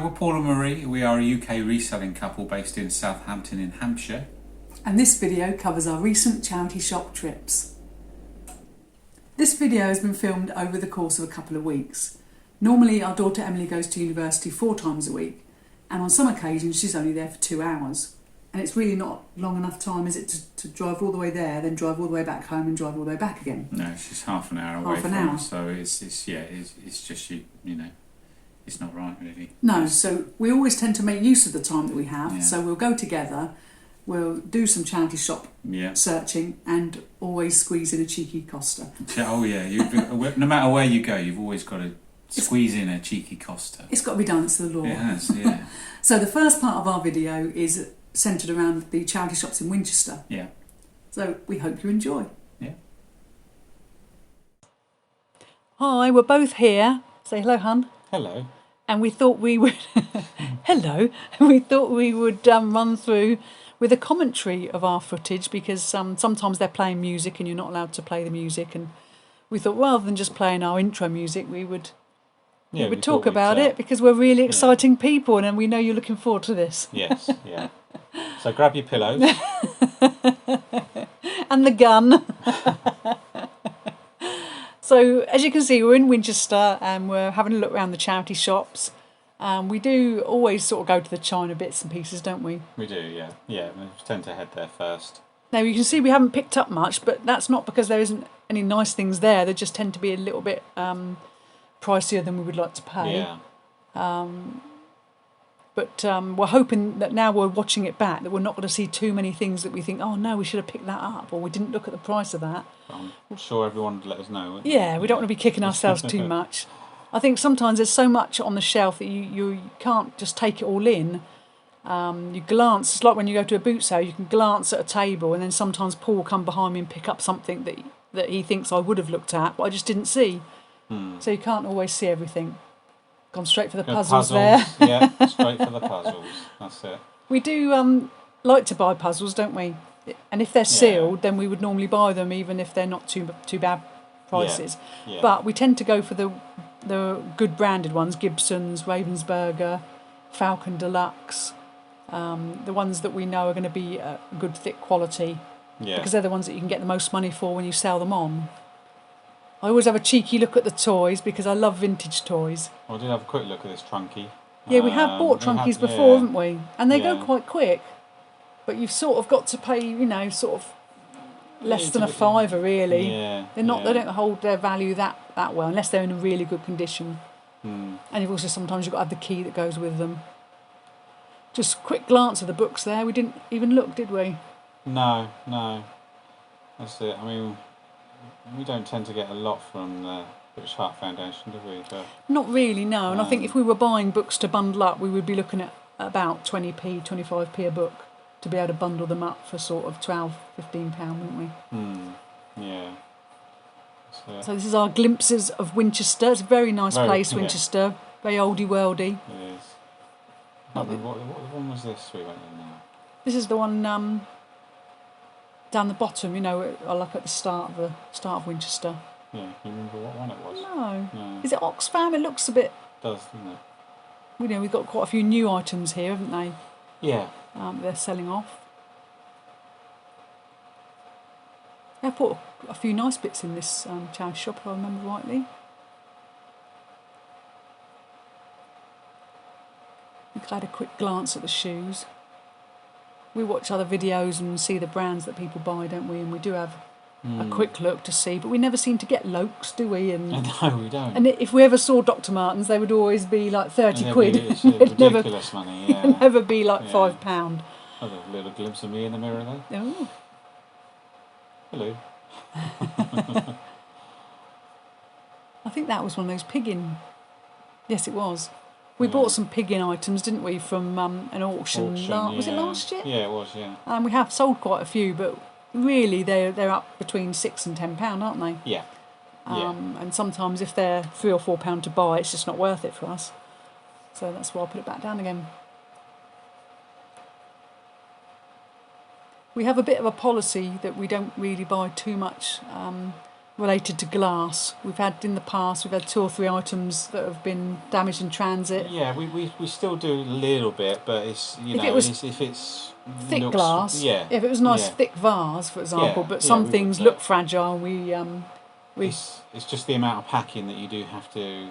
we're Paul and Marie. We are a UK reselling couple based in Southampton in Hampshire. And this video covers our recent charity shop trips. This video has been filmed over the course of a couple of weeks. Normally our daughter Emily goes to university 4 times a week, and on some occasions she's only there for 2 hours. And it's really not long enough time, is it, to drive all the way there, then drive all the way back home and drive all the way back again? No, it's just half an hour away from us, so it's just you know, it's not right really. No, so we always tend to make use of the time that we have. Yeah. So we'll go together, we'll do some charity shop searching, and always squeeze in a cheeky Costa. Oh yeah, no matter where you go, you've always got to squeeze in a cheeky Costa. It's got to be done, it's the law. It has, yeah. So the first part of our video is centred around the charity shops in Winchester. Yeah. So we hope you enjoy. Yeah. Hi, we're both here. Say hello, hun. Hello. And we thought we would hello. We thought we would run through with a commentary of our footage, because sometimes they're playing music and you're not allowed to play the music, and we thought rather than just playing our intro music, we would talk about it, because we're really exciting people, and we know you're looking forward to this. Yes, yeah. So grab your pillows. And the gun. So as you can see, we're in Winchester and we're having a look around the charity shops. We do always sort of go to the China bits and pieces, don't we? We do, yeah. Yeah, we tend to head there first. Now you can see we haven't picked up much, but that's not because there isn't any nice things there. They just tend to be a little bit pricier than we would like to pay. Yeah. But we're hoping that now we're watching it back, that we're not going to see too many things that we think, oh no, we should have picked that up, or we didn't look at the price of that. I'm sure everyone would let us know. Yeah, we don't want to be kicking ourselves too much. I think sometimes there's so much on the shelf that you can't just take it all in. You glance, it's like when you go to a boot sale, you can glance at a table, and then sometimes Paul will come behind me and pick up something that he thinks I would have looked at, but I just didn't see. So you can't always see everything. Gone straight for the puzzles there. Yeah, straight for the puzzles. That's it. We do like to buy puzzles, don't we? And if they're sealed, then we would normally buy them, even if they're not too bad prices. Yeah. But we tend to go for the good branded ones: Gibson's, Ravensburger, Falcon Deluxe. The ones that we know are going to be good, thick quality. Yeah. Because they're the ones that you can get the most money for when you sell them on. I always have a cheeky look at the toys because I love vintage toys. I did have a quick look at this trunky. Yeah, we have bought trunkies before, haven't we? And they go quite quick. But you've sort of got to pay, sort of less than a £5, really. Yeah. They don't hold their value that well, unless they're in a really good condition. And you've also sometimes you've got to have the key that goes with them. Just a quick glance at the books there. We didn't even look, did we? No. That's it. I mean, we don't tend to get a lot from the British Heart Foundation, do we? But, not really, no. And I think if we were buying books to bundle up, we would be looking at about 20p, 25p a book to be able to bundle them up for sort of £12, £15, wouldn't we? Yeah. So this is our glimpses of Winchester. It's a very nice place, Winchester. Very oldie-worldy. It is. What one was this we went in now? This is the one down the bottom, like at the start of Winchester. Yeah, can you remember what one it was? No. Is it Oxfam? It looks a bit... It does, doesn't it? We've got quite a few new items here, haven't they? Yeah. They're selling off. They put a few nice bits in this charity shop, if I remember rightly. I think I had a quick glance at the shoes. We watch other videos and see the brands that people buy, don't we? And we do have a quick look to see, but we never seem to get Lokes, do we? And no, we don't. And if we ever saw Dr. Martens, they would always be like 30 quid. It's ridiculous money, yeah. It'd never be like £5. Had a little glimpse of me in the mirror there. Oh. Hello. I think that was one of those piggin. Yes, it was. We bought some piggin items, didn't we, from an auction. Was it last year? Yeah, it was, yeah. And we have sold quite a few, but really they're up between £6 and £10, aren't they? Yeah. And sometimes if they're £3 or £4 to buy, it's just not worth it for us. So that's why I put it back down again. We have a bit of a policy that we don't really buy too much related to glass. We've had 2 or 3 items that have been damaged in transit. Yeah, we still do a little bit, but it's if it's thick glass. Yeah. If it was a nice thick vase, for example, but some things look fragile. It's just the amount of packing that you do have to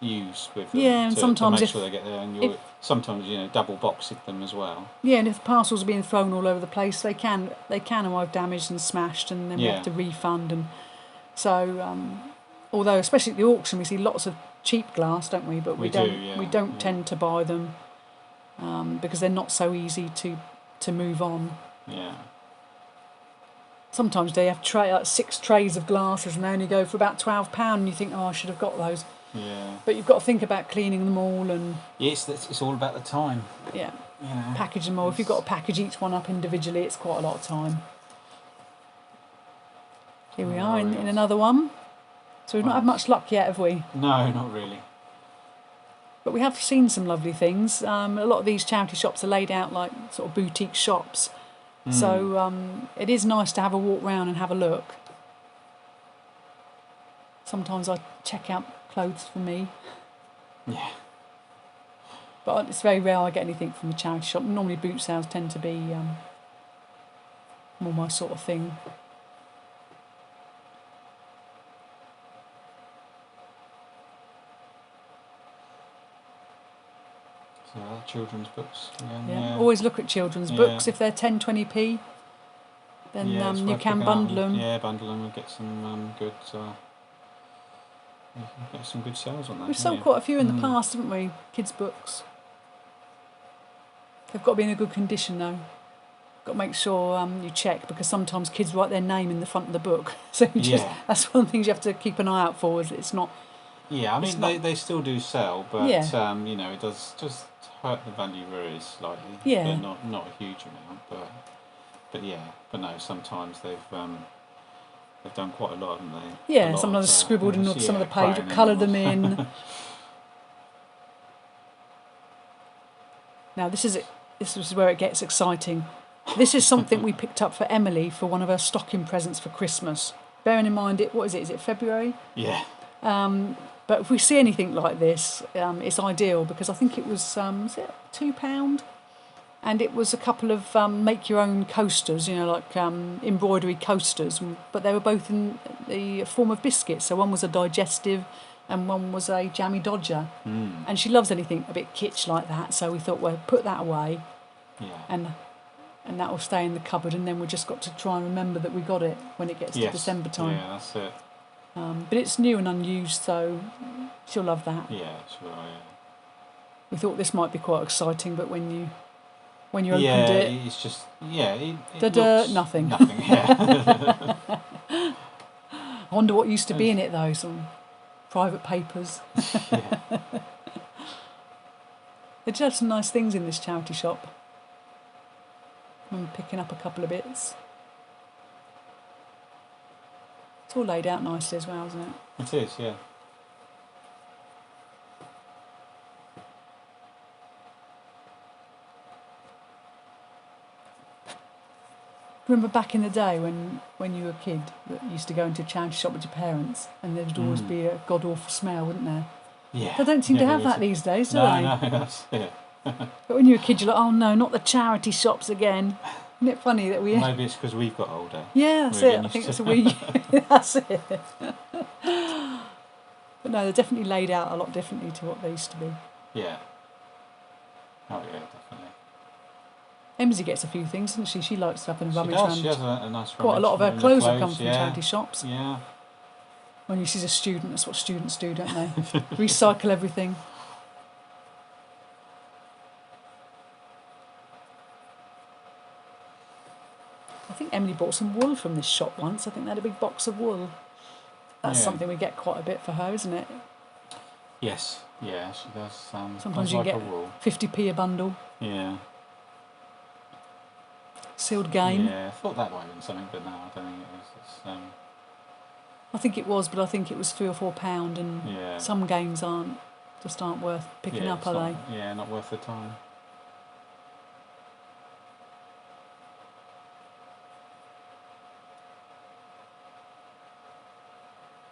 use with them and sometimes to make sure they get there, and sometimes double boxing them as well. Yeah, and if parcels are being thrown all over the place, they can arrive damaged and smashed, and then we have to refund. And so, although especially at the auction we see lots of cheap glass, don't we? But we don't tend to buy them because they're not so easy to move on. Yeah. Sometimes they have 6 trays of glasses, and they only go for about £12, and you think, oh, I should have got those. Yeah. But you've got to think about cleaning them all, and it's all about the time. Yeah. Package them all. If you've got to package each one up individually, it's quite a lot of time. Here we are in another one. So we've not had much luck yet, have we? No, not really. But we have seen some lovely things. A lot of these charity shops are laid out like sort of boutique shops. So it is nice to have a walk round and have a look. Sometimes I check out clothes for me. Yeah. But it's very rare I get anything from a charity shop. Normally boot sales tend to be more my sort of thing. So children's books again. Yeah. Always look at children's books. If they're 10, 20p, then you can bundle them. Yeah, bundle them and get some good. You can get some good sales on that. We've sold quite a few in the past, haven't we? Kids' books. They've got to be in a good condition, though. Got to make sure you check, because sometimes kids write their name in the front of the book. So that's one of the things you have to keep an eye out for. Is it's not. Yeah, I mean they still do sell, but it does just hurt the value very slightly. Yeah. But not a huge amount, but no, sometimes they've done quite a lot, haven't they? Yeah, sometimes scribbled in some of the page, or coloured them in. Now this is where it gets exciting. This is something we picked up for Emily for one of her stocking presents for Christmas. Bearing in mind, is it February? Yeah. But if we see anything like this, it's ideal, because I think it was it £2? And it was a couple of make-your-own coasters, like embroidery coasters, but they were both in the form of biscuits. So one was a digestive and one was a jammy dodger. And she loves anything a bit kitsch like that, so we thought, well, put that away, and that will stay in the cupboard, and then we've just got to try and remember that we got it when it gets to December time. Yeah, that's it. But it's new and unused, so she'll love that. Yeah, sure, yeah. We thought this might be quite exciting, but when you opened it, it's just it looks nothing. Nothing. Yeah. I wonder what used to be in it though. Some private papers. Yeah. They did have some nice things in this charity shop. I remember picking up a couple of bits. It's all laid out nicely as well, isn't it? It is, yeah. Remember back in the day when you were a kid that you used to go into a charity shop with your parents, and there would always be a god awful smell, wouldn't there? Yeah. They don't seem to have that these days, do they? No, that's it. But when you were a kid, you're like, oh no, not the charity shops again. Isn't it funny that we... Maybe it's because we've got older. Yeah, that's it. I think it's a wee... That's it. But no, they're definitely laid out a lot differently to what they used to be. Yeah. Oh yeah, definitely. Emsy gets a few things, doesn't she? She likes to have a rummage around. She has a nice rummage. Quite a lot of her clothes have come from charity shops. Yeah. When she's a student, that's what students do, don't they? Recycle everything. I think Emily bought some wool from this shop once. I think they had a big box of wool. That's something we get quite a bit for her, isn't it? Yes. Yeah, she does. Sometimes you like get 50p a bundle. Yeah. Sealed game. Yeah, I thought that might have been something, but no, I don't think it was. I think it was, but I think it was £3 or £4, and some games aren't worth picking up, are they? Yeah, not worth the time.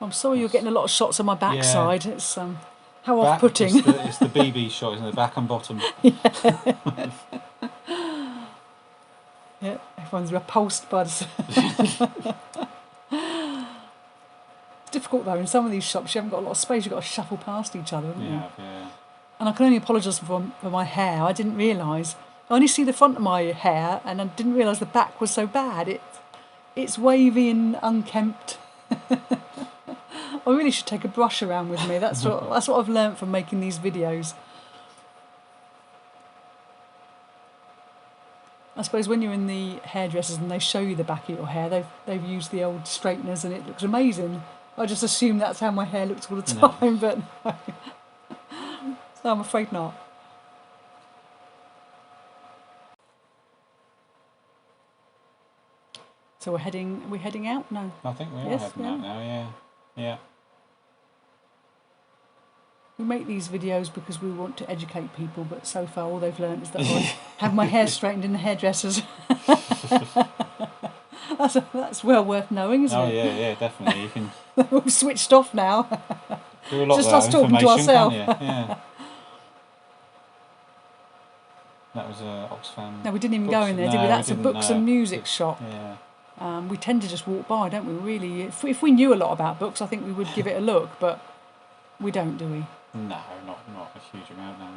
I'm sorry you're getting a lot of shots on my backside. Yeah. It's how back, off-putting. It's the BB shot, isn't it? Back and bottom. Yeah, everyone's repulsed by this. It's difficult though, in some of these shops you haven't got a lot of space, you've got to shuffle past each other, haven't you? Yeah. And I can only apologise for my hair. I didn't realise. I only see the front of my hair and I didn't realise the back was so bad. It's wavy and unkempt. I really should take a brush around with me. That's what I've learnt from making these videos. I suppose when you're in the hairdressers and they show you the back of your hair, they've used the old straighteners and it looks amazing. I just assume that's how my hair looks all the time, but no. So I'm afraid not. So we're heading out now? I think we are heading out now, yeah. We make these videos because we want to educate people, but so far all they've learned is that I have my hair straightened in the hairdressers. That's well worth knowing, isn't it? Oh yeah, definitely. You can. We've switched off now. Do a lot just of us talking to ourselves. Yeah. That was Oxfam. No, we didn't even go in there, did we? That's a books and music shop. Yeah. We tend to just walk by, don't we? Really, if we knew a lot about books, I think we would give it a look, but we don't, do we? No, not a huge amount, no.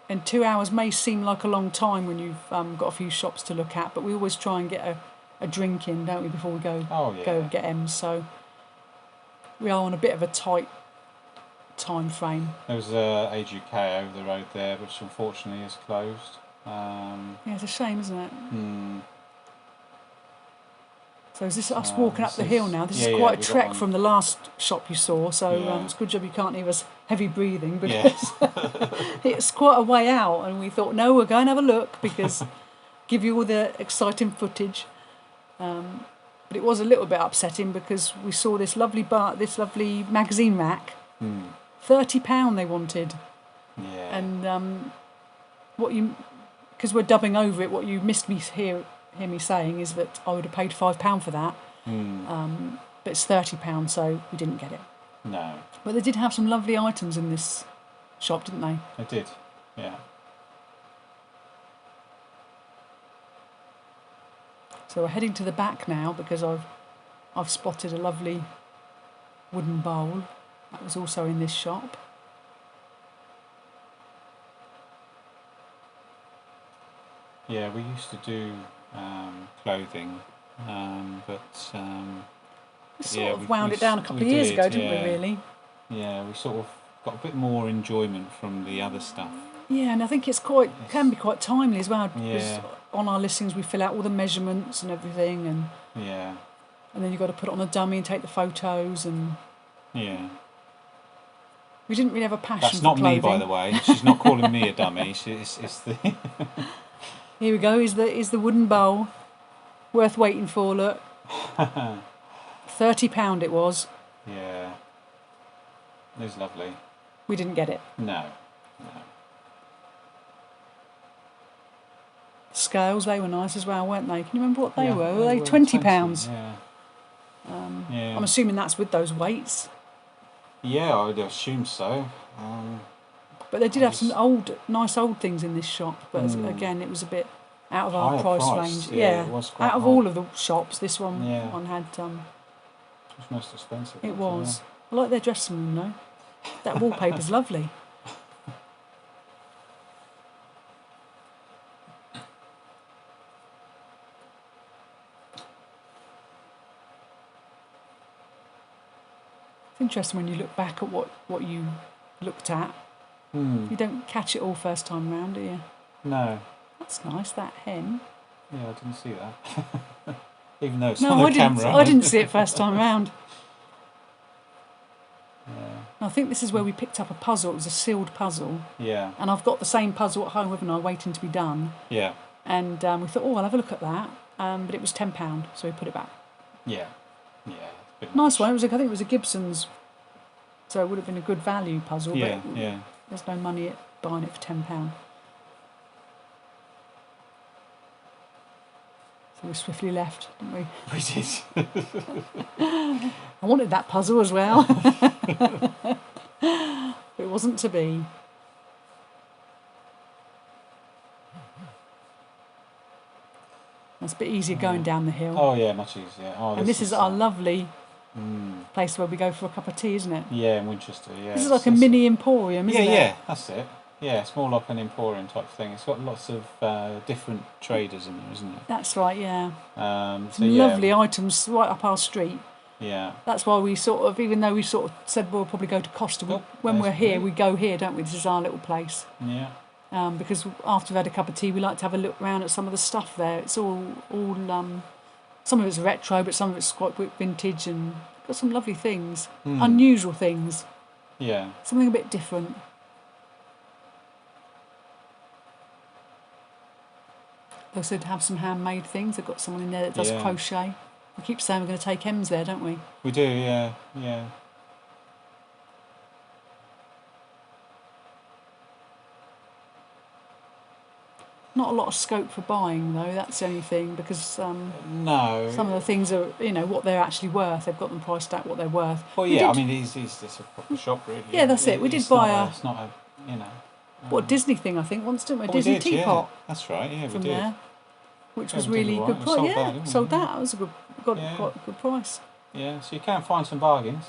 And 2 hours may seem like a long time when you've got a few shops to look at, but we always try and get a drink in, don't we, before we go get Ems. So we are on a bit of a tight time frame. There was Age UK over the road there, which unfortunately is closed. Yeah, it's a shame, isn't it? Hmm. So is this us walking up the hill now? This is quite a trek from the last shop you saw, so it's a good job you can't hear us heavy breathing, because it's quite a way out, and we thought, no, we'll go and have a look, because give you all the exciting footage. But it was a little bit upsetting, because we saw this lovely magazine rack, £30 they wanted. Yeah. And because we're dubbing over it, what you missed me hear me saying is that I would have paid £5 for that, but it's £30, so we didn't get it. No. But they did have some lovely items in this shop, didn't they? They did, yeah. So we're heading to the back now, because I've spotted a lovely wooden bowl that was also in this shop. Yeah, we used to do clothing, but we sort of wound it down a couple of years ago, didn't we, really? Yeah, we sort of got a bit more enjoyment from the other stuff. Yeah, and I think can be quite timely as well, because on our listings we fill out all the measurements and everything, and then you've got to put it on a dummy and take the photos, and we didn't really have a passion for clothing. That's not me, by the way. She's not calling me a dummy. It's the... Here we go, is the wooden bowl. Worth waiting for, look. £30 it was. Yeah. It was lovely. We didn't get it. No. Scales, they were nice as well, weren't they? Can you remember what they were? Were they £20? Yeah. I'm assuming that's with those weights. Yeah, I would assume so. But they did have some nice old things in this shop, but again, it was a bit out of our price range. Yeah, it was quite out of high. all of the shops, this one had. It was most expensive. It was. I like their dressing room though. That wallpaper's lovely. It's interesting when you look back at what you looked at. You don't catch it all first time round, do you? No. That's nice, that hen. Yeah, I didn't see that. Even though it's on the camera. I didn't see it first time round. Yeah. I think this is where we picked up a puzzle. It was a sealed puzzle. Yeah. And I've got the same puzzle at home, haven't I, waiting to be done. Yeah. And we thought, I'll have a look at that. But it was £10, so we put it back. Yeah. Nice one. I think it was a Gibson's, so it would have been a good value puzzle. But there's no money at buying it for £10. So So we swiftly left, didn't we? We did. I wanted that puzzle as well. It wasn't to be. It's a bit easier going down the hill. Oh yeah, much easier. Oh, and this is our lovely place where we go for a cup of tea, isn't it? Yeah, in Winchester. Yeah. This is like a mini emporium, isn't it? Yeah, that's it. Yeah, it's more like an emporium type thing. It's got lots of different traders in there, isn't it? That's right. Yeah. Some lovely items right up our street. Yeah. That's why we sort of, even though we sort of said we'll probably go to Costa, when we're here, we go here, don't we? This is our little place. Yeah. Because after we've had a cup of tea, we like to have a look around at some of the stuff there. It's all some of it's retro, but some of it's quite vintage and got some lovely things, unusual things. Yeah. Something a bit different. They also have some handmade things. They've got someone in there that does crochet. We keep saying we're going to take Ems there, don't we? We do, yeah, yeah. Not a lot of scope for buying, though. That's the only thing, because no, some of the things are, what they're actually worth. They've got them priced at what they're worth. Well, yeah, I mean, it's a proper shop, really. Yeah, that's it. We did buy it's not a, what Disney thing, I think, once, didn't we? Oh, Disney we did, teapot. Yeah. That's right. Yeah, from we did. There, which was we did really all good right. price. Yeah, That, sold that. That was a good, quite a good price. Yeah, so you can find some bargains.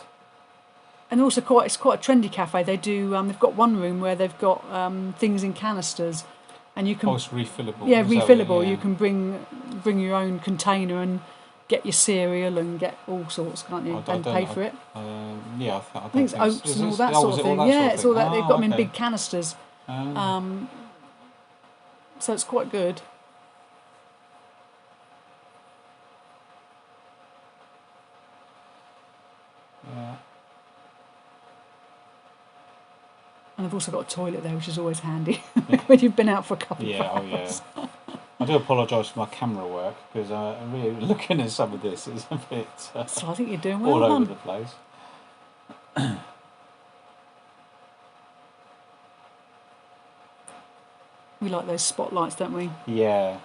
And also, it's quite a trendy cafe. They do. They've got one room where they've got things in canisters, and you can. Oh, it's refillable. Yeah, refillable. Yeah. You can bring your own container and get your cereal and get all sorts, can't you? And pay for it. Yeah, I think it's oats and all that sort of thing. Yeah, it's all that. They've got them in big canisters. So it's quite good. Yeah. And I've also got a toilet there, which is always handy when you've been out for a couple of hours. Oh yeah. I do apologise for my camera work, because I'm really looking at some of this. It's a bit. So I think you're doing well. All over the place. We like those spotlights, don't we? Yeah.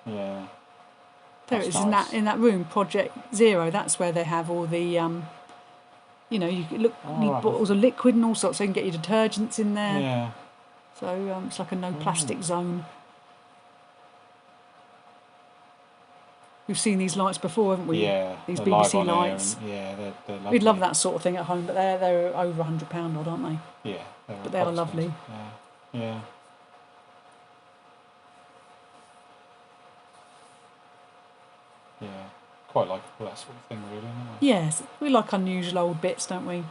Yeah. There it is, nice. in that room, Project Zero. That's where they have all the, you need bottles of liquid and all sorts, so you can get your detergents in there. Yeah. So it's like a no plastic zone. We've seen these lights before, haven't we? Yeah. These BBC lights. Yeah, they're lovely. We'd love that sort of thing at home, but they're over £100 odd, aren't they? Yeah. But they are lovely. Yeah. Yeah. Yeah, quite like that sort of thing, really, isn't it? Yes, we like unusual old bits, don't we?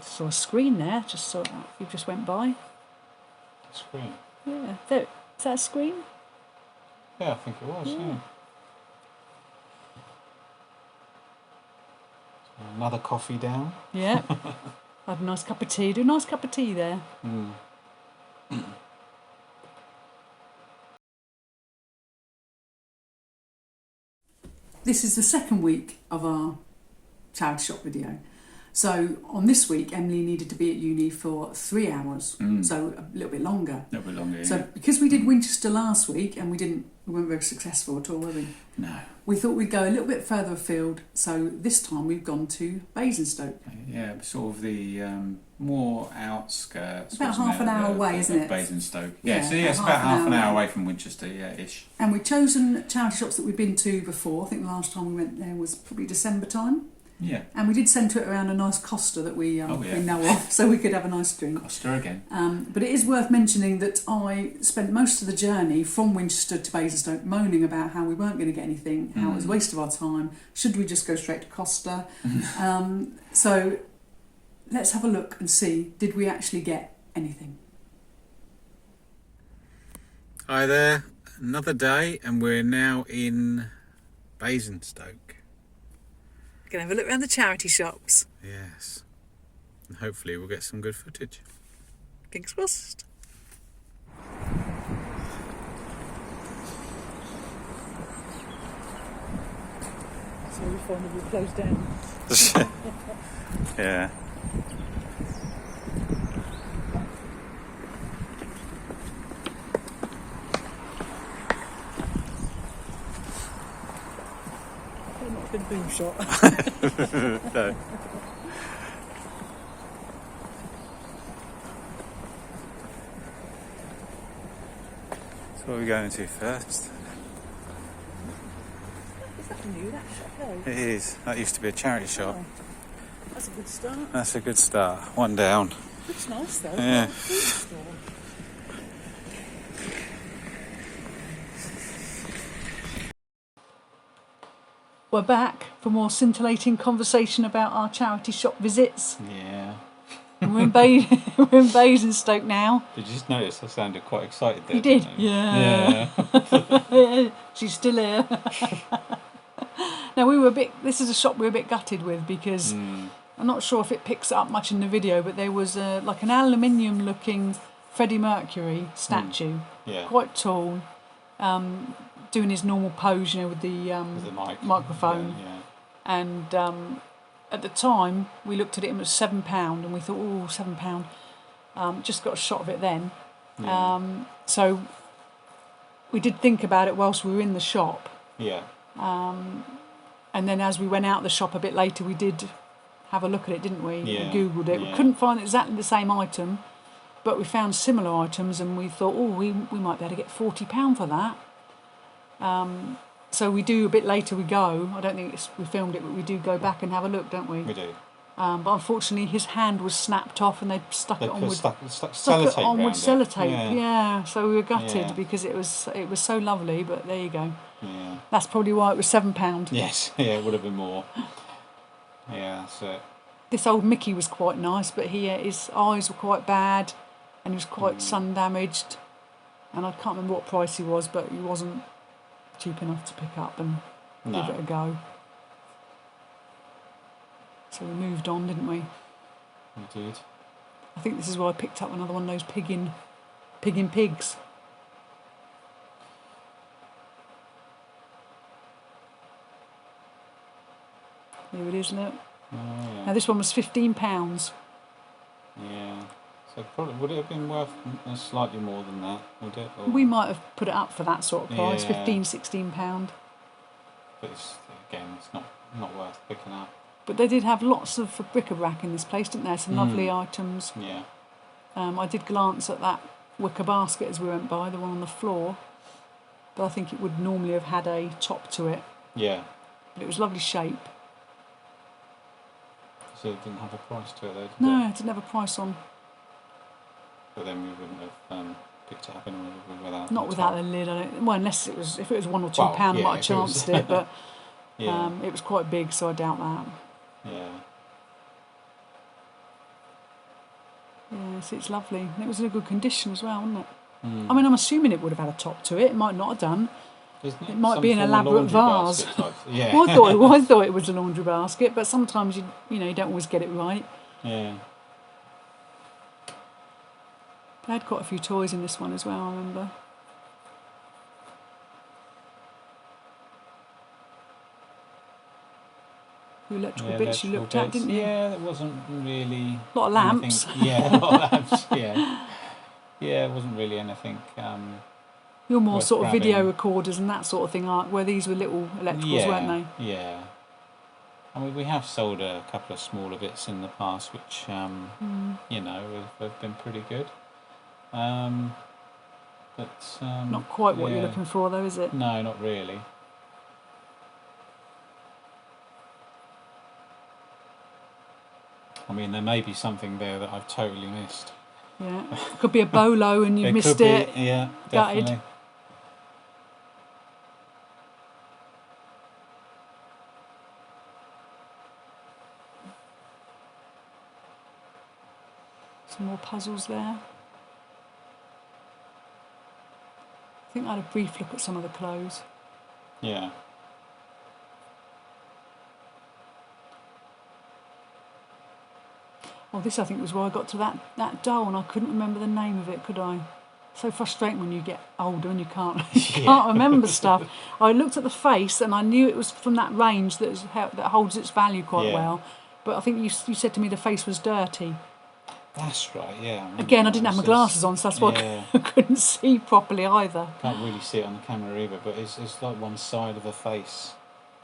Saw a screen there, just saw that. You just went by. A screen? Yeah, there. Is that a screen? Yeah, I think it was, yeah. So another coffee down. Yeah. Have a nice cup of tea. Do a nice cup of tea there. This is the second week of our charity shop video. So on this week, Emily needed to be at uni for 3 hours, so a little bit longer. A little bit longer, yeah. So because we did Winchester last week and we weren't very successful at all, were we? No. We thought we'd go a little bit further afield, so this time we've gone to Basingstoke. Yeah, sort of the more outskirts. About half an hour away, isn't it? Basingstoke. Yeah, so it's about half an hour away from Winchester, ish. And we've chosen charity shops that we've been to before. I think the last time we went there was probably December time. Yeah. And we did centre it around a nice Costa that we know of, so we could have a nice drink. Costa again. But it is worth mentioning that I spent most of the journey from Winchester to Basingstoke moaning about how we weren't going to get anything, how it was a waste of our time, should we just go straight to Costa? So let's have a look and see, did we actually get anything? Hi there, another day, and we're now in Basingstoke. Going to have a look around the charity shops. Yes. And hopefully we'll get some good footage. Fingers crossed. So we finally closed down. Yeah. a boom shot. No. So what are we going to first? Is that new, that shop though? It is. That used to be a charity shop. Oh, that's a good start. That's a good start. One down. Looks nice though. Yeah. We're back for more scintillating conversation about our charity shop visits. Yeah. And we're in Basingstoke now. Did you just notice I sounded quite excited there? You did? Didn't you? Yeah. She's still here. Now this is a shop we were a bit gutted with because I'm not sure if it picks up much in the video, but there was like an aluminium looking Freddie Mercury statue, quite tall, doing his normal pose, with the microphone. Yeah. And at the time we looked at it and it was £7 and we thought, oh, £7. Just got a shot of it then. So we did think about it whilst we were in the shop. Yeah. And then as we went out the shop a bit later, we did have a look at it, didn't we? Yeah. We Googled it. Yeah. We couldn't find exactly the same item, but we found similar items and we thought, oh, we might be able to get £40 for that. So we do a bit later, we go. I don't think we filmed it, but we do go back and have a look, don't we? We do. But unfortunately his hand was snapped off and they stuck it on with sellotape. Yeah, so we were gutted Yeah. because it was so lovely, but there you go. Yeah. That's probably why it was £7. Yes, yeah, it would have been more. Yeah, that's it. This old Mickey was quite nice, but his eyes were quite bad and he was quite sun damaged, and I can't remember what price he was, but he wasn't cheap enough to pick up and give it a go. So we moved on, didn't we? We did. I think this is why I picked up another one of those pig in pigs. Here it is, look. Oh, yeah. Now this one was £15. Yeah. So probably would it have been worth slightly more than that? Would it? Or? We might have put it up for that sort of price, Yeah. £16. But it's not worth picking up. But they did have lots of bric-a-brac in this place, didn't there? Some lovely items. Yeah. I did glance at that wicker basket as we went by, the one on the floor. But I think it would normally have had a top to it. Yeah. But it was lovely shape. So it didn't have a price to it though, did it? No, it didn't have a price on. But then we wouldn't have picked it up anyway without. Not without the lid. Well, unless if it was £1 or £2, I might have chanced it. But it was quite big, so I doubt that. Yeah. Yeah, so it's lovely. And it was in a good condition as well, wasn't it? I mean, I'm assuming it would have had a top to it. It might not have done. It might be an elaborate vase. Yeah. Well, I thought it was a laundry basket, but sometimes you don't always get it right. Yeah. They had quite a few toys in this one as well, I remember. The electrical bits you looked at, didn't you? Yeah, it wasn't really... A lot of lamps. Yeah, a lot of lamps, yeah. Yeah, it wasn't really anything... You're more sort of video recorders and that sort of thing, where these were little electricals, weren't they? Yeah. I mean, we have sold a couple of smaller bits in the past, which, have been pretty good. But not quite what you're looking for, though, is it? No, not really. I mean, there may be something there that I've totally missed. Yeah, it could be a bolo and you've missed it. Yeah, gutted. definitely. Some more puzzles there. I think I had a brief look at some of the clothes. Yeah. Well, this I think was where I got to that doll and I couldn't remember the name of it, could I? So frustrating when you get older and you can't remember stuff. I looked at the face and I knew it was from that range that holds its value quite well. But I think you said to me the face was dirty. That's right, yeah. Again, I didn't have my glasses on, so that's why I couldn't see properly either. Can't really see it on the camera either, but it's like one side of a face.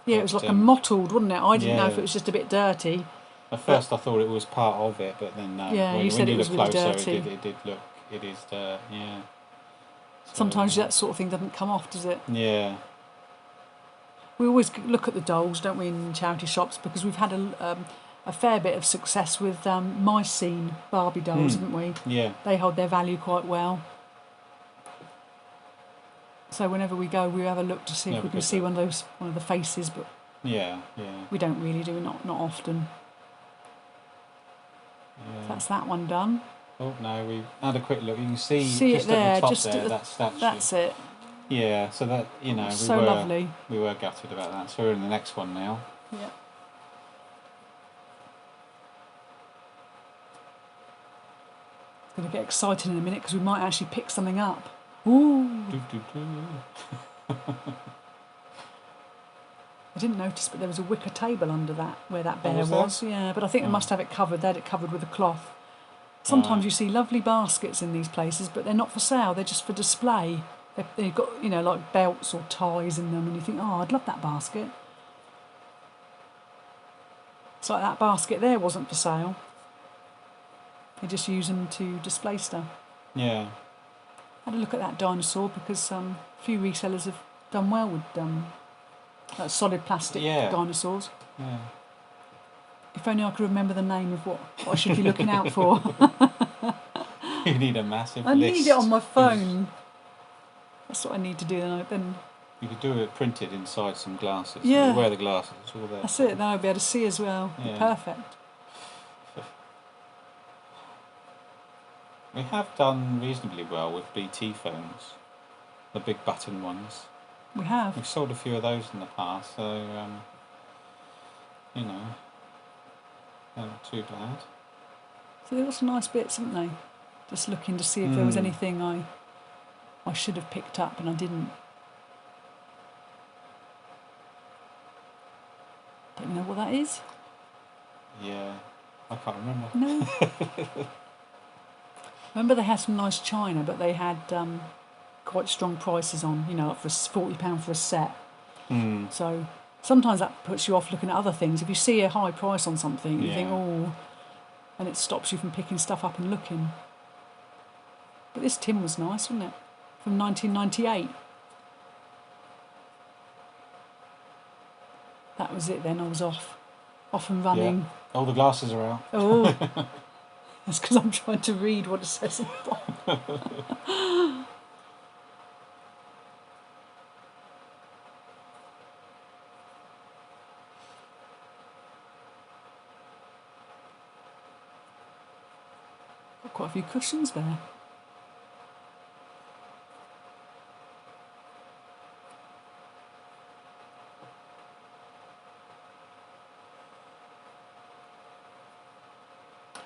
Yeah, it was like a mottled, wasn't it? I didn't know if it was just a bit dirty. At first I thought it was part of it, but then yeah, you said it was really dirty. it did look, it is dirt, yeah. So, sometimes that sort of thing doesn't come off, does it? Yeah. We always look at the dolls, don't we, in charity shops, because we've had a fair bit of success with My Scene Barbie dolls, haven't we? Yeah. They hold their value quite well. So whenever we go, we have a look to see if we can see one of the faces, but yeah, we don't really do, not often. Yeah. So that's that one done. Oh no, we had a quick look. You can see it just there, at the top just there, that statue. That's it. Yeah, so that, you know, lovely. We were gutted about that. So we're in the next one now. Yeah. It's going to get exciting in a minute because we might actually pick something up. Ooh. I didn't notice, but there was a wicker table under that, where that bear was. Yeah, but I think they must have it covered. They had it covered with a cloth. Sometimes you see lovely baskets in these places, but they're not for sale. They're just for display. They've got, you know, like belts or ties in them, and you think, oh, I'd love that basket. It's like that basket there wasn't for sale. They just use them to display stuff. Yeah. I had a look at that dinosaur because a few resellers have done well with solid plastic dinosaurs. Yeah. If only I could remember the name of what I should be looking out for. You need a massive list. I need it on my phone. That's what I need to do. Then you could do it printed inside some glasses. Yeah. You wear the glasses, it's all there. That's it. Then I'll be able to see as well. Yeah. Perfect. We have done reasonably well with BT phones, the big button ones. We have. We've sold a few of those in the past, so you know, they're not too bad. So there were some nice bits, haven't they? Just looking to see if there was anything I should have picked up and I didn't. Don't you know what that is? Yeah, I can't remember. No. Remember they had some nice china, but they had quite strong prices on, you know, like for £40 for a set. So sometimes that puts you off looking at other things. If you see a high price on something, you think, oh, and it stops you from picking stuff up and looking. But this tin was nice, wasn't it? From 1998. That was it then, I was off and running. Yeah. Oh, the glasses are out. Oh, that's because I'm trying to read what it says on the bottom. Got quite a few cushions there.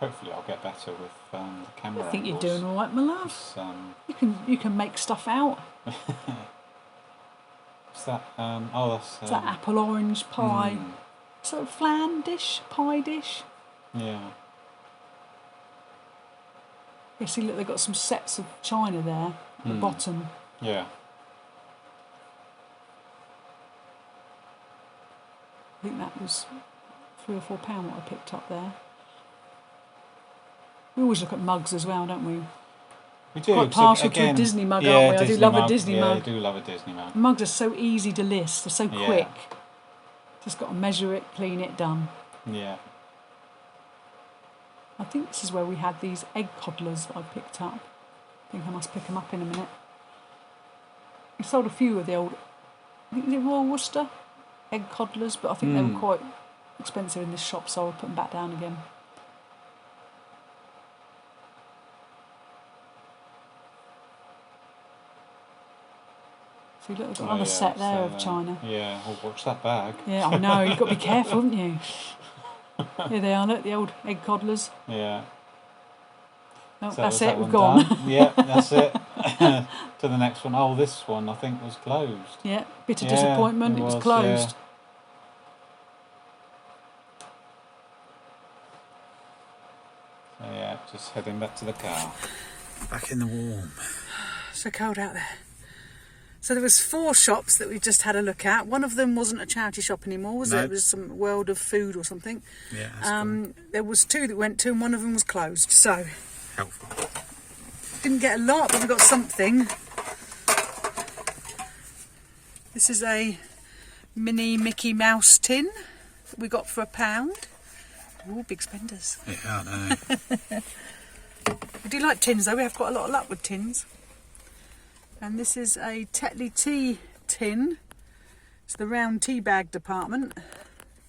Hopefully I'll get better with the camera. I think angles. you're doing all right, my love. You can make stuff out. What's that? That's it's that apple orange pie. Sort of flan dish, pie dish. Yeah. You see, look, they've got some sets of china there at the bottom. Yeah. I think that was £3 or £4 what I picked up there. We always look at mugs as well, don't we? We do. Quite partial to a Disney mug, aren't we? I do love a Disney mug. I do love a Disney mug. Mugs are so easy to list. They're so quick. Just got to measure it, clean it, done. Yeah. I think this is where we had these egg coddlers that I picked up. I think I must pick them up in a minute. We sold a few of the old, I think they're Royal Worcester egg coddlers, but I think they were quite expensive in this shop, so I'll put them back down again. So look, we've got another set there of china. Yeah, oh, watch that bag. Yeah, I know, you've got to be careful, haven't you? Here they are, look, the old egg coddlers. Yeah. Oh, so that's it, we've gone. Yeah, that's it. To the next one. Oh, this one I think was closed. Yeah, bit of disappointment, it was closed. So yeah, just heading back to the car. Back in the warm. So cold out there. So there was 4 shops that we've just had a look at. One of them wasn't a charity shop anymore, was it? It was some World of Food or something. Yeah, that's cool. There was 2 that we went to, and one of them was closed. So Helpful. didn't get a lot, but we got something. This is a mini Mickey Mouse tin that we got for £1. Oh, big spenders. Yeah, I know. I do like tins though, we have quite a lot of luck with tins. And this is a Tetley tea tin. It's the round tea bag department.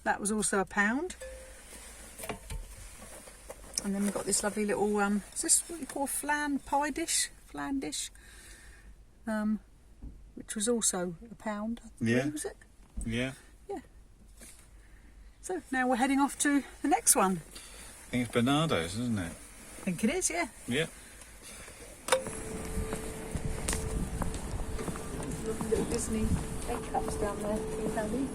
That was also £1. And then we've got this lovely little, is this what you call a flan pie dish? Flan dish? Which was also £1. Yeah. Was it? Yeah. Yeah. So now we're heading off to the next one. I think it's Bernardo's, isn't it? I think it is, yeah. Yeah. Lovely little Disney egg cups down there, £3 each.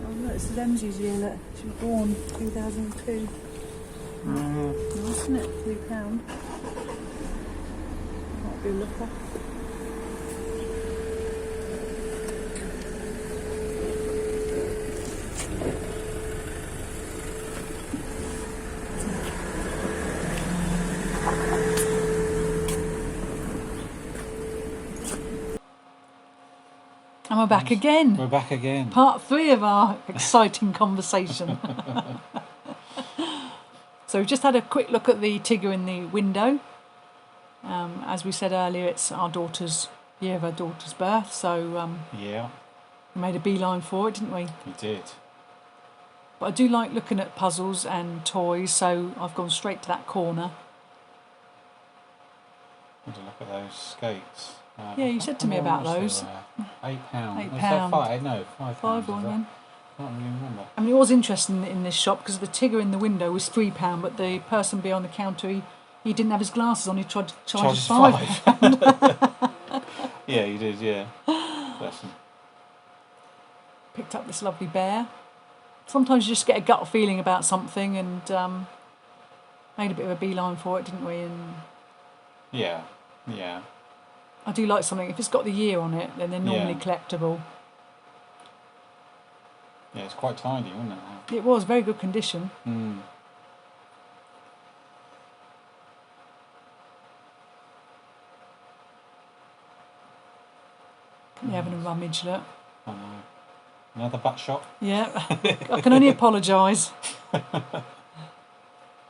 Oh look, this is Ems's year, look. She was born 2002. Nice, isn't it? £3. Might be a looker. And we're back again. We're back again. Part 3 of our exciting conversation. So we've just had a quick look at the Tigger in the window. As we said earlier, it's our daughter's year of her daughter's birth, so Yeah, we made a beeline for it, didn't we? we did. But I do like looking at puzzles and toys, so I've gone straight to that corner. Had a look at those skates. Yeah, you said to me about those. £8. £8. Was that 5? No, £5. £5 was on that? then. I can't really remember. I mean, it was interesting in this shop because the Tigger in the window was £3, but the person behind the counter, he didn't have his glasses on. He tried to charge us £5. Yeah, you did. Yeah. Bless him. Picked up this lovely bear. Sometimes you just get a gut feeling about something, and made a bit of a beeline for it, didn't we? And Yeah. Yeah. I do like something. If it's got the year on it, then they're normally Yeah. collectible. Yeah, it's quite tidy, wasn't it? It was very good condition. Mm. You're having a rummage, look. I know. Another butt shop. Yeah, I can only apologise.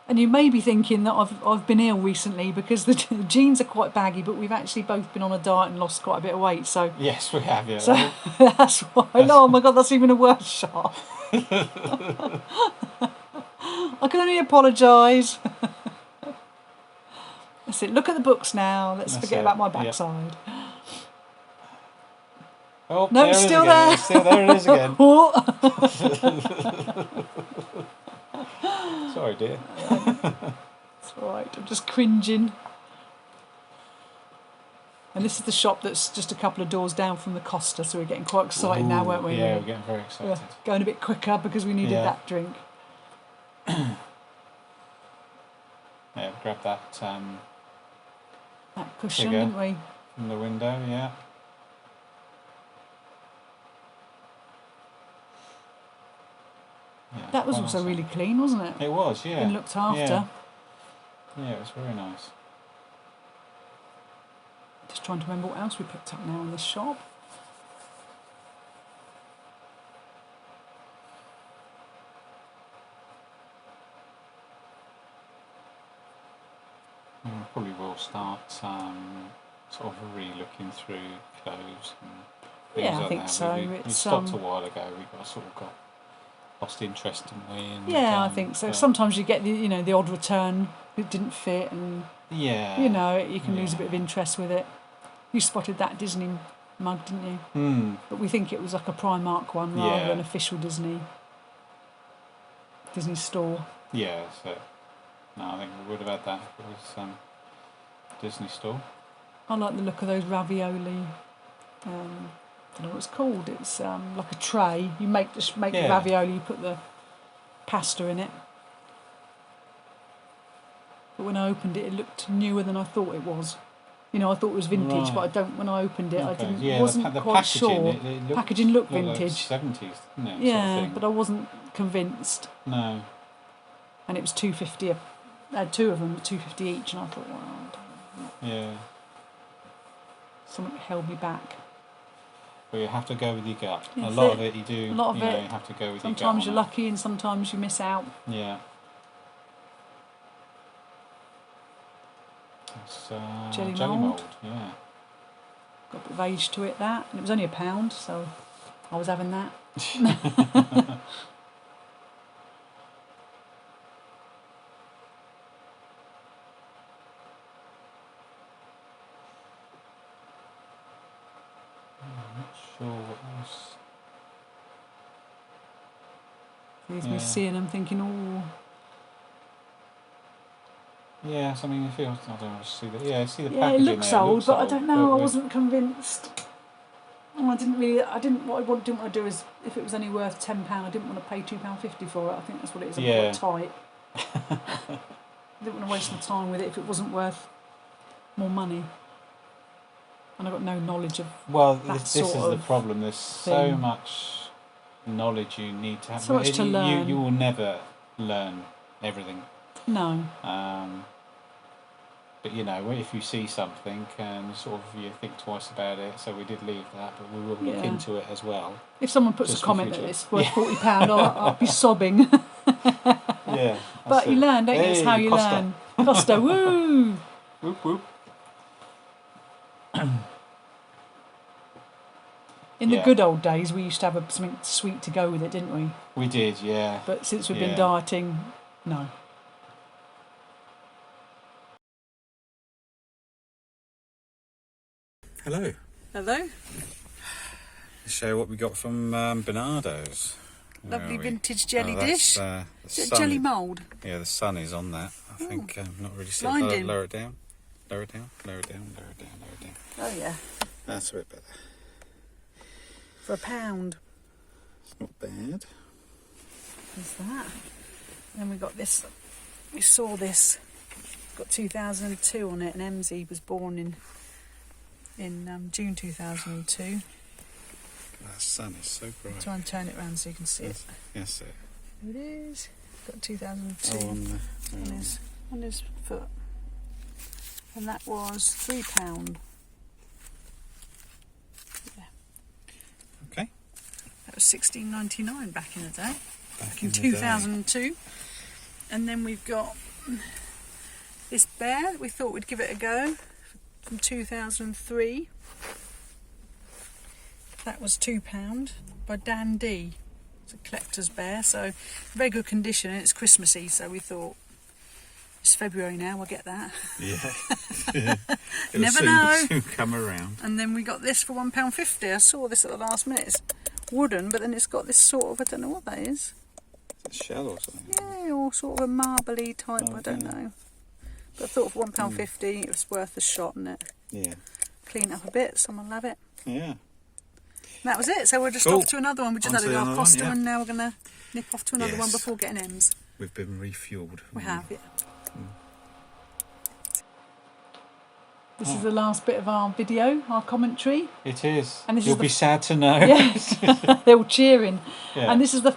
And you may be thinking that I've been ill recently because the jeans are quite baggy, but we've actually both been on a diet and lost quite a bit of weight. So Yes, we have. Yeah. so that's why. Oh my God, that's even a worse shot. I can only apologise. That's it. Look at the books now. Let's That's forget it. about my Yep. backside. Oh, No, there it's it is still again. there. It's still there. It is again. Sorry, dear. It's all right. I'm just cringing. And this is the shop that's just a couple of doors down from the Costa, so we're getting quite excited now, weren't we? Yeah, we're getting very We're excited. going a bit quicker because we needed Yeah. that drink. Yeah, grab that That cushion, Figure. didn't we? from the window. Yeah. Yeah, That was quite also nice. really clean, wasn't it? It was, yeah. Been looked after. Yeah. Yeah, it was very nice. Just trying to remember what else we picked up now in this shop. We probably will start sort of re-looking through clothes and things Yeah, I like think that. so. We It's, stopped a while ago. We got lost interest, didn't we? And, Yeah, I think so. but- Sometimes you get the odd return that didn't fit, and Yeah. you can lose a bit of interest with it. You spotted that Disney mug, didn't you? But we think it was like a Primark one rather Yeah. than official Disney store. Yeah, so no, I think we would have had that if it was Disney store. I like the look of those ravioli. I don't know what it's called. It's like a tray. You make the Yeah. ravioli. You put the pasta in it. But when I opened it, it looked newer than I thought it was. You know, I thought it was vintage, Right. but I don't. When I opened it, I Okay. didn't. Yeah, Wasn't the quite packaging, sure. it looked, Packaging looked like vintage. 70s, didn't it? Yeah, sort of thing. but I wasn't convinced. No. And it was $2.50. I had two of them, $2.50 each, and I thought, well, Yeah. something held me back. Well, you have to go with your gut. That's a lot it. of it you do. A lot of you know, it. you have to go with Sometimes your gut. you're lucky, and sometimes you miss out. Yeah. It's Jelly jelly mould. mould. Yeah. Got a bit of age to it, that. And it was only £1, so I was having that. I'm not sure what else. Here's me seeing them thinking, oh. Yes, I mean, it feels. I don't know. See the packaging. Yeah, it looks there. old, but I old, don't know. I with- wasn't convinced. I didn't really. I didn't. What I didn't want to do is, if it was only worth £10, I didn't want to pay £2.50 for it. I think that's what it is. I'm quite tight. I didn't want to waste my time with it if it wasn't worth more money. And I got no knowledge of. Well, that this is sort the of problem. There's so thing. much knowledge you need to have. So much to learn. You will never learn everything. No. But you know, if you see something and sort of you think twice about it, so we did leave that, but we will look into it as well. If someone puts Just a for comment that future. it's worth £40, I'll be sobbing. Yeah. But you learn, don't you? It's how you Costa. learn. Costa, woo! Whoop whoop. In the good old days, we used to have something sweet to go with it, didn't we? We did, yeah. But since we've been dieting, no. Hello. Hello. Let's show you what we got from Bernardo's. Lovely vintage jelly that's, dish. the Is it sun jelly mould? Yeah, the sun is on that. I think not really. Blinding. Lower it down. Lower it down. Lower it down. Lower it down. Lower it down. Oh yeah. That's a bit better. For £1. It's not bad. What's that? Then we got this. We saw this. It's got 2002 on it, and Emsy was born in June 2002. That sun is so bright. Try and turn it around so you can see it. Yes, sir. It is. Got 2002 on his foot, and that was £3. Yeah. Okay. That was $16.99 back in the day. Back in 2002. And then we've got this bear that we thought we'd give it a go from 2003. That was £2 by Dan D. It's a collector's bear, so very good condition, and it's Christmassy, so we thought it's February now, we'll get that. Yeah. It'll Never know. soon come around. And then we got this for £1.50. I saw this at the last minute. It's wooden, but then it's got this sort of, I don't know what that is. A shell or something. Yeah, or sort of a marbly type, I don't know. But I thought for £1.50 it was worth a shot, isn't it? Yeah. Clean up a bit, someone will have it. Yeah. And that was it, so we're just off to another one. We just had a go off Costa, and now we're going to nip off to another one before getting Ems. We've been refuelled. We have, yeah. This is the last bit of our video, our commentary. It is. And this You'll is be sad to know. Yes, they're all cheering. Yeah. And this is our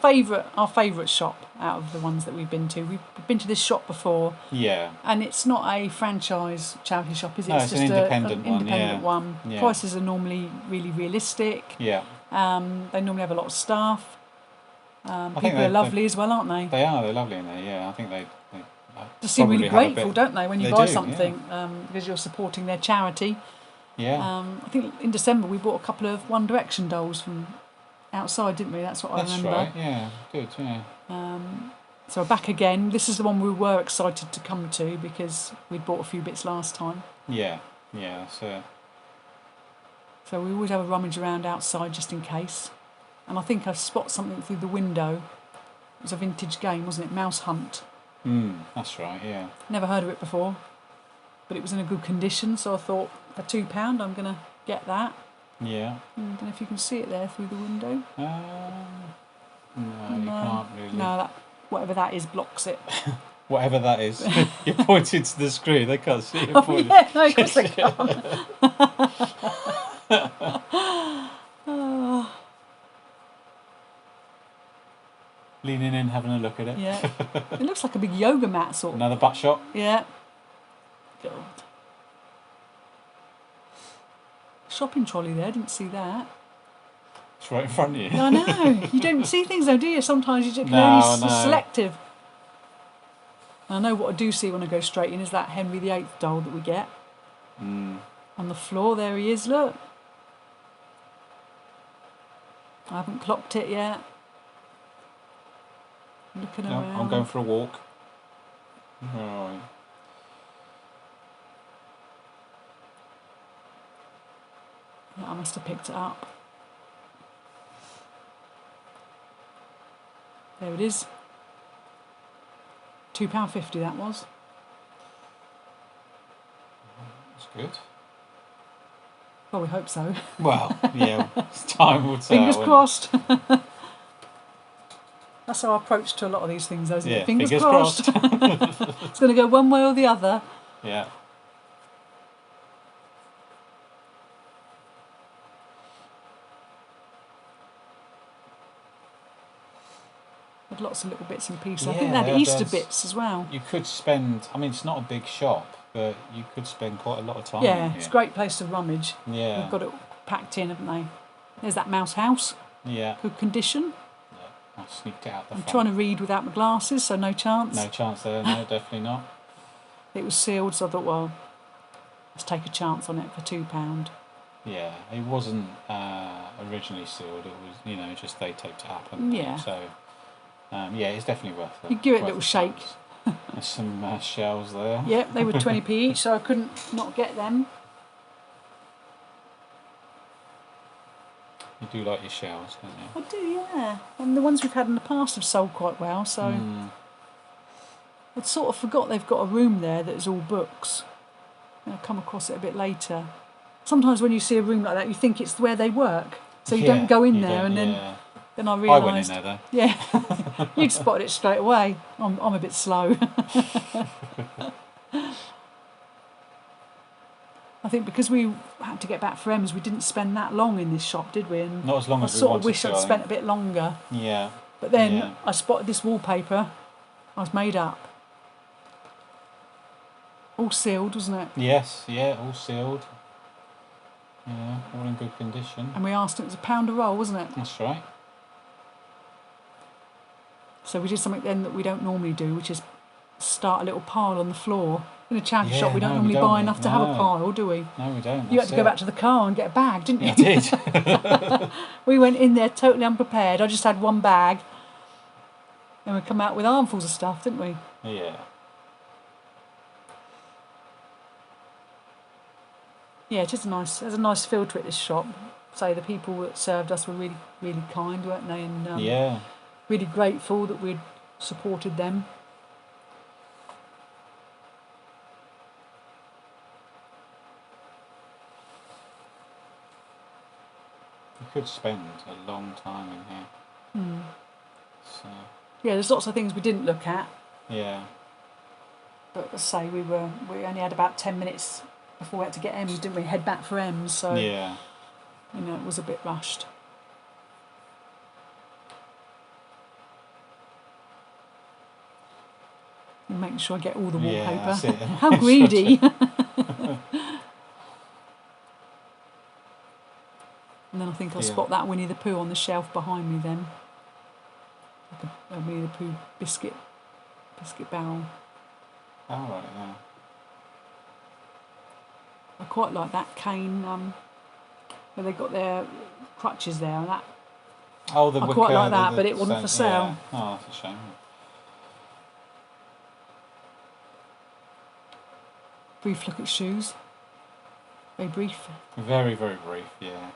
favourite shop out of the ones that we've been to. We've been to this shop before. Yeah. And it's not a franchise charity shop, is it? No, it's just an independent one. independent one. Yeah. Prices are normally really realistic. Yeah. They normally have a lot of staff. think People are lovely as well, aren't they? They are. They're lovely in there. Yeah. I think they Just seem really probably have a grateful, bit- don't they, when you They buy do, something because you're supporting their charity. Yeah. I think in December we bought a couple of One Direction dolls from outside, didn't we? That's what I That's remember. right. Yeah. Good. Yeah. So we're back again. This is the one we were excited to come to because we'd bought a few bits last time. Yeah. Yeah. That's it. So we always have a rummage around outside just in case. And I think I spot something through the window. It was a vintage game, wasn't it? Mouse Hunt. That's right. Yeah. Never heard of it before, but it was in a good condition, so I thought for £2 I'm going to get that. Yeah. I don't know if you can see it there through the window. No, you can't really. No, that whatever that is blocks it. Whatever that is. You're pointing to the screen. They can't see you pointing. Yeah, no, of course they can't. Leaning in, having a look at it. Yeah. It looks like a big yoga mat sort of. Another butt shot. Yeah. God. Shopping trolley there, didn't see that. It's right in front of you. I know. You don't see things though, do you? Sometimes you can only selective. And I know what I do see when I go straight in is that Henry VIII doll that we get. On the floor, there he is, look. I haven't clocked it yet. Looking around. I'm going for a walk. Alright. Yeah, I must have picked it up. There it is. £2.50 that was. That's good. Well, we hope so. Well, yeah, time will tell. Fingers crossed. That's our approach to a lot of these things, though, isn't it? Fingers crossed. It's going to go one way or the other. Yeah. With lots of little bits and pieces. I think they had Easter bits as well. You could spend, I mean, it's not a big shop, but you could spend quite a lot of time Yeah, in here. it's a great place to rummage. Yeah. They've got it packed in, haven't they? There's that mouse house. Yeah. Good condition. I sneaked it out the front. I'm trying to read without my glasses, so no chance. No chance there, no, definitely not. It was sealed, so I thought, well, let's take a chance on it for £2. Yeah, it wasn't originally sealed. It was, you know, just they taped it up. And so, yeah, it's definitely worth it. You give it a little shake. There's some shells there. Yep, they were 20p each, so I couldn't not get them. You do like your shells, don't you? I do, yeah. And the ones we've had in the past have sold quite well, so... I'd sort of forgot they've got a room there that is all books. I'll come across it a bit later. Sometimes when you see a room like that, you think it's where they work. So you don't go in there, and then I realised... I went in there, though. Yeah. You'd spotted it straight away. I'm a bit slow. I think because we had to get back for Ems, we didn't spend that long in this shop, did we? And not as long as we wanted to. I sort of wish I'd spent a bit longer. Yeah. But then I spotted this wallpaper. I was made up. All sealed, wasn't it? Yes, yeah, all sealed. Yeah, all in good condition. And we asked it was £1 a roll, wasn't it? That's right. So we did something then that we don't normally do, which is start a little pile on the floor. In a charity shop, we don't normally buy enough to have a pile, do we? No, we don't. You had to go back to the car and get a bag, didn't you? I did. We went in there totally unprepared. I just had one bag. And we come out with armfuls of stuff, didn't we? Yeah. Yeah, it is nice. There's a nice feel to it, this shop. So the people that served us were really, really kind, weren't they? And really grateful that we'd supported them. You could spend a long time in here. So. Yeah, there's lots of things we didn't look at. Yeah. But as I say, we only had about 10 minutes before we had to get Ems, didn't we? Head back for Ems, so yeah. You know, it was a bit rushed. And making sure I get all the wallpaper. Yeah, that's it. How greedy! And then I think I'll spot that Winnie the Pooh on the shelf behind me then. Like a Winnie the Pooh biscuit barrel. Oh, right, yeah. I quite like that cane where they got their crutches there and that. Oh, the I wicker, quite like that, but it wasn't for sale. Yeah. Oh, that's a shame. Brief look at shoes. Very brief. Very, very brief, yeah.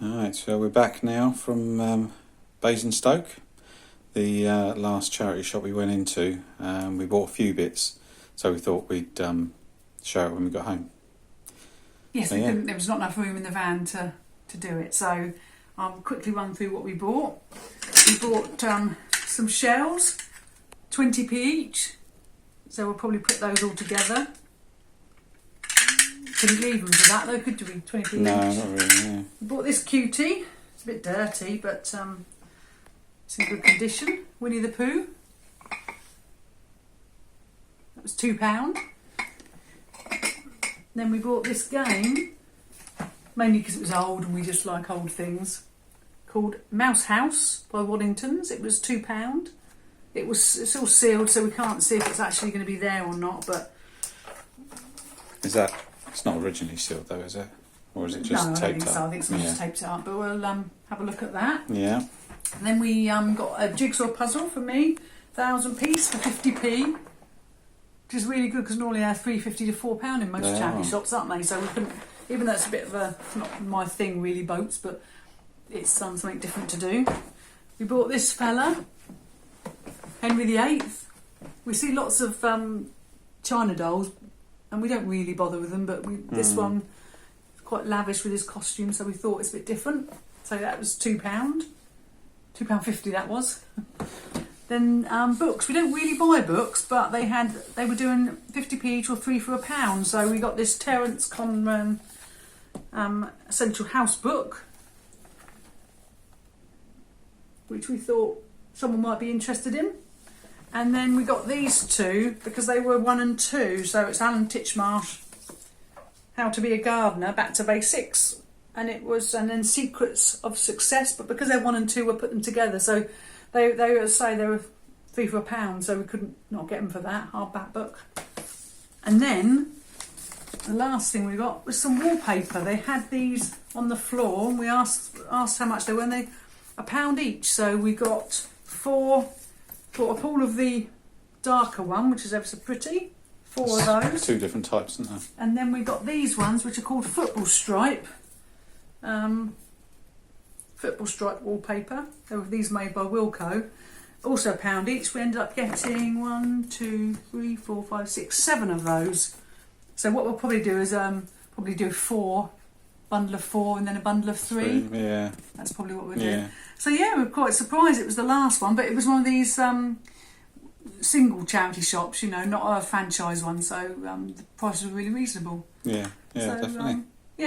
Alright, so we're back now from Basingstoke, the last charity shop we went into. We bought a few bits, so we thought we'd show it when we got home. Yes, so, there was not enough room in the van to do it, so I'll quickly run through what we bought. We bought some shells, 20p each. So we'll probably put those all together. Couldn't leave them for that though, could we? 20p No, each. not really, yeah. Bought this cutie. It's a bit dirty, but it's in good condition. Winnie the Pooh. That was £2. Then we bought this game, mainly because it was old and we just like old things, called Mouse House by Waddington's. It was £2. It's all sealed, so we can't see if it's actually going to be there or not. But it's not originally sealed though, is it? Or is it just no, taped I don't think up? so. I think someone just taped it up. But we'll have a look at that. Yeah. And then we got a jigsaw puzzle for me, 1,000 piece for 50p. Which is really good because normally they're £3.50 to £4 in most charity shops, aren't they? So we couldn't, even though it's a bit of a, not my thing really, boats, but it's something different to do. We bought this fella, Henry VIII. We see lots of China dolls and we don't really bother with them, but this one is quite lavish with his costume, so we thought it's a bit different. So that was £2. £2.50 that was. Then books. We don't really buy books, but they were doing 50p each or 3 for £1. So we got this Terence Conran Essential House book, which we thought someone might be interested in. And then we got these two because they were 1 and 2. So it's Alan Titchmarsh, How to Be a Gardener, Back to Basics, and then Secrets of Success. But because they're 1 and 2, we put them together. So they were 3 for £1, so we couldn't not get them for that hardback book. And then the last thing we got was some wallpaper. They had these on the floor, and we asked how much they were, and they £1 each. So we got 4. Bought all of the darker one, which is ever so pretty. 4 of those. 2 different types, isn't there? And then we got these ones, which are called football stripe. Football stripe wallpaper. They were these made by Wilco. Also £1 each. We ended up getting 1, 2, 3, 4, 5, 6, 7 of those. So what we'll probably do is probably do 4, bundle of 4, and then a bundle of 3. Yeah. That's probably what we're doing. So yeah, we were quite surprised it was the last one, but it was one of these single charity shops, you know, not a franchise one. So the prices were really reasonable. Yeah, so, definitely.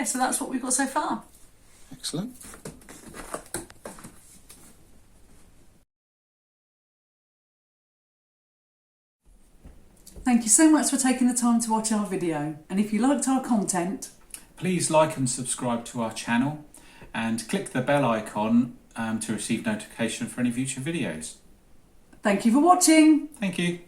So that's what we've got so far. Excellent. Thank you so much for taking the time to watch our video. And if you liked our content, please like and subscribe to our channel and click the bell icon to receive notification for any future videos. Thank you for watching. Thank you.